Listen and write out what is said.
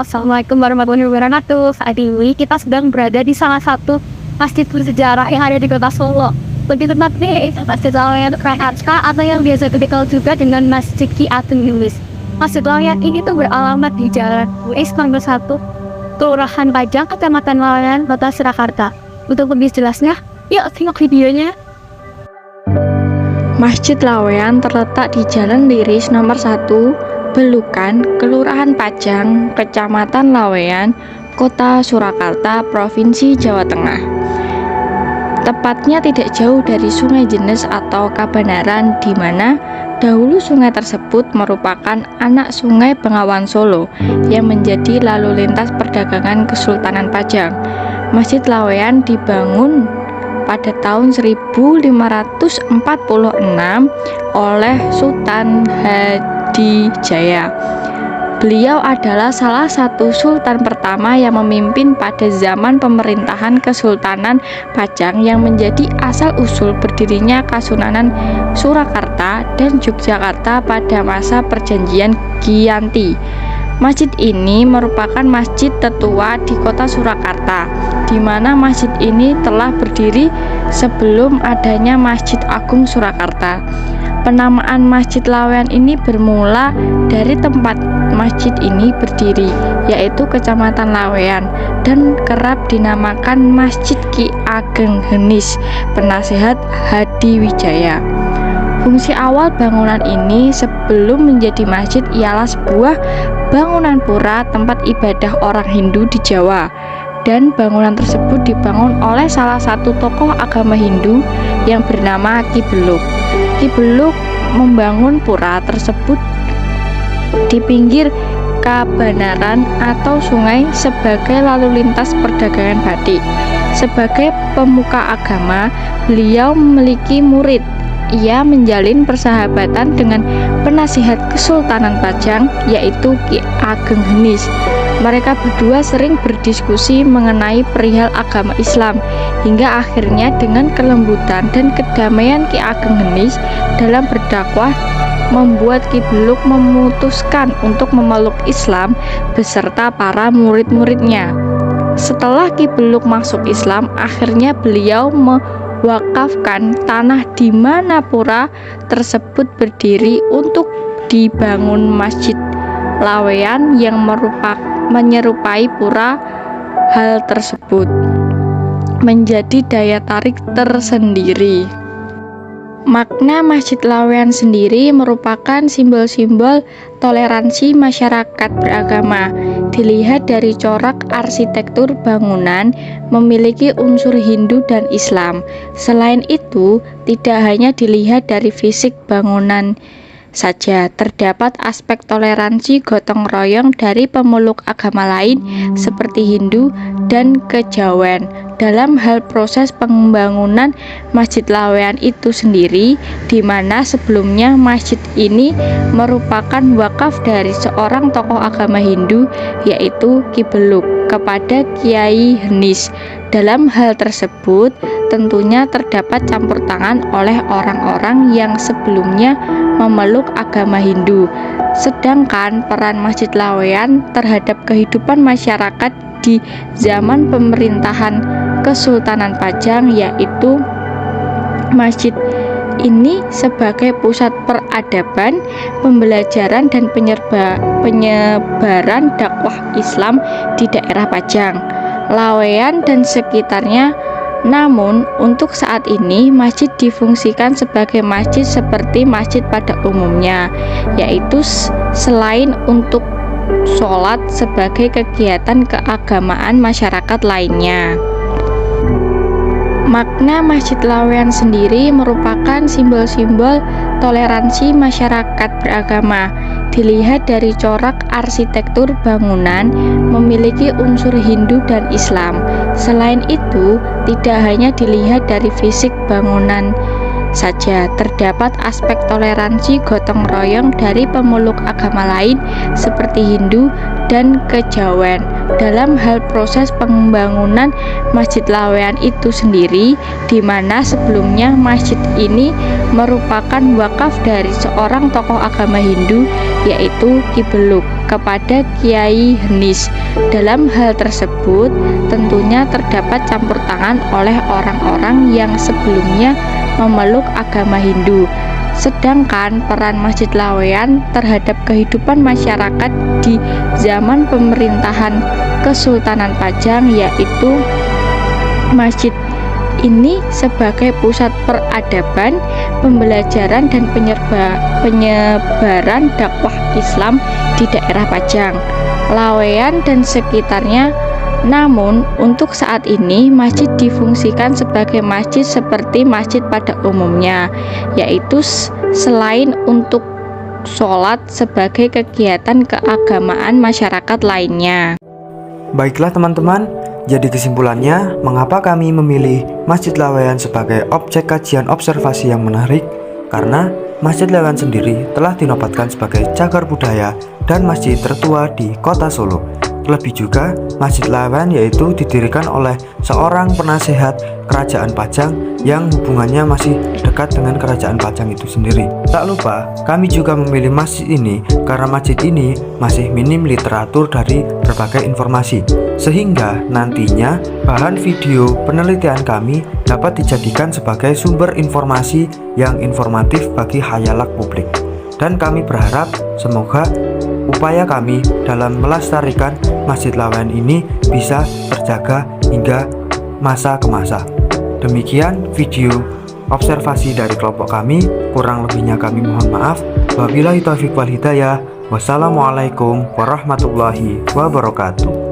Assalamualaikum warahmatullahi wabarakatuh. Saat ini kita sedang berada di salah satu masjid bersejarah yang ada di kota Solo. Lebih tepatnya Masjid Laweyan Raharja atau yang biasa dikenal juga dengan Masjid Ki Ageng Henis. Masjid Laweyan ini tuh beralamat di Jalan US nomor 1, Kelurahan Pajang, Kecamatan Laweyan, Kota Surakarta. Untuk lebih jelasnya, yuk simak videonya. Masjid Laweyan terletak di Jalan Liris nomor 1, Belukan, Kelurahan Pajang, Kecamatan Laweyan, Kota Surakarta, Provinsi Jawa Tengah. Tepatnya tidak jauh dari Sungai Jenes atau Kabanaran, di mana dahulu sungai tersebut merupakan anak Sungai Bengawan Solo yang menjadi lalu lintas perdagangan Kesultanan Pajang. Masjid Laweyan dibangun pada tahun 1546 oleh Sultan Hadijaya. Beliau adalah salah satu sultan pertama yang memimpin pada zaman pemerintahan Kesultanan Pajang yang menjadi asal-usul berdirinya Kasunanan Surakarta dan Yogyakarta pada masa Perjanjian Giyanti. Masjid ini merupakan masjid tertua di kota Surakarta, di mana masjid ini telah berdiri sebelum adanya Masjid Agung Surakarta. Penamaan Masjid Laweyan ini bermula dari tempat masjid ini berdiri, yaitu Kecamatan Laweyan, dan kerap dinamakan Masjid Ki Ageng Henis, penasehat Hadiwijaya. Fungsi awal bangunan ini sebelum menjadi masjid ialah sebuah bangunan pura tempat ibadah orang Hindu di Jawa, dan bangunan tersebut dibangun oleh salah satu tokoh agama Hindu yang bernama Ki Beluk. Ki Beluk membangun pura tersebut di pinggir Kabanaran atau sungai sebagai lalu lintas perdagangan batik. Sebagai pemuka agama, beliau memiliki murid. Ia menjalin persahabatan dengan penasihat Kesultanan Pajang, yaitu Ki Ageng Henis. Mereka berdua sering berdiskusi mengenai perihal agama Islam, hingga akhirnya dengan kelembutan dan kedamaian Ki Ageng Henis dalam berdakwah membuat Ki Beluk memutuskan untuk memeluk Islam beserta para murid-muridnya. Setelah Ki Beluk masuk Islam, akhirnya beliau mewakafkan tanah di mana pura tersebut berdiri untuk dibangun Masjid Laweyan yang menyerupai pura. Hal tersebut menjadi daya tarik tersendiri. Makna Masjid Laweyan sendiri merupakan simbol-simbol toleransi masyarakat beragama. Dilihat dari corak arsitektur bangunan memiliki unsur Hindu dan Islam. Selain itu, tidak hanya dilihat dari fisik bangunan saja, terdapat aspek toleransi gotong royong dari pemeluk agama lain seperti Hindu dan kejawen dalam hal proses pembangunan Masjid Laweyan itu sendiri, di mana sebelumnya masjid ini merupakan wakaf dari seorang tokoh agama Hindu, yaitu Ki Beluk, kepada Kiai Henis. Dalam hal tersebut tentunya terdapat campur tangan oleh orang-orang yang sebelumnya memeluk agama Hindu. Sedangkan peran Masjid Laweyan terhadap kehidupan masyarakat di zaman pemerintahan Kesultanan Pajang, yaitu masjid ini sebagai pusat peradaban, pembelajaran dan penyebaran dakwah Islam di daerah Pajang, Laweyan dan sekitarnya. Namun untuk saat ini masjid difungsikan sebagai masjid seperti masjid pada umumnya, yaitu selain untuk sholat sebagai kegiatan keagamaan masyarakat lainnya. Makna Masjid Laweyan sendiri merupakan simbol-simbol toleransi masyarakat beragama. Dilihat dari corak arsitektur bangunan memiliki unsur Hindu dan Islam. Selain itu, tidak hanya dilihat dari fisik bangunan saja, terdapat aspek toleransi gotong royong dari pemeluk agama lain seperti Hindu dan kejawen dalam hal proses pembangunan Masjid Laweyan itu sendiri, di mana sebelumnya masjid ini merupakan wakaf dari seorang tokoh agama Hindu, yaitu Ki Beluk. kepada Kiai Henis. Dalam hal tersebut, tentunya terdapat campur tangan oleh orang-orang yang sebelumnya memeluk agama Hindu. Sedangkan peran Masjid Laweyan terhadap kehidupan masyarakat di zaman pemerintahan Kesultanan Pajang, yaitu masjid ini sebagai pusat peradaban, pembelajaran dan penyebaran dakwah Islam di daerah Pajang, Laweyan dan sekitarnya. Namun untuk saat ini masjid difungsikan sebagai masjid seperti masjid pada umumnya, yaitu selain untuk sholat sebagai kegiatan keagamaan masyarakat lainnya. Baiklah teman-teman, jadi kesimpulannya, mengapa kami memilih Masjid Laweyan sebagai objek kajian observasi yang menarik? Karena Masjid Laweyan sendiri telah dinobatkan sebagai cagar budaya dan masjid tertua di kota Solo. Terlebih juga, Masjid Laweyan yaitu didirikan oleh seorang penasehat Kerajaan Pajang yang hubungannya masih dekat dengan Kerajaan Pajang itu sendiri. Tak lupa, kami juga memilih masjid ini karena masjid ini masih minim literatur dari berbagai informasi, sehingga nantinya bahan video penelitian kami dapat dijadikan sebagai sumber informasi yang informatif bagi khayalak publik. Dan kami berharap semoga upaya kami dalam melestarikan Masjid Laweyan ini bisa terjaga hingga masa ke masa. Demikian video observasi dari kelompok kami, kurang lebihnya kami mohon maaf. Wabillahi taufiq wal hidayah. Wassalamualaikum warahmatullahi wabarakatuh.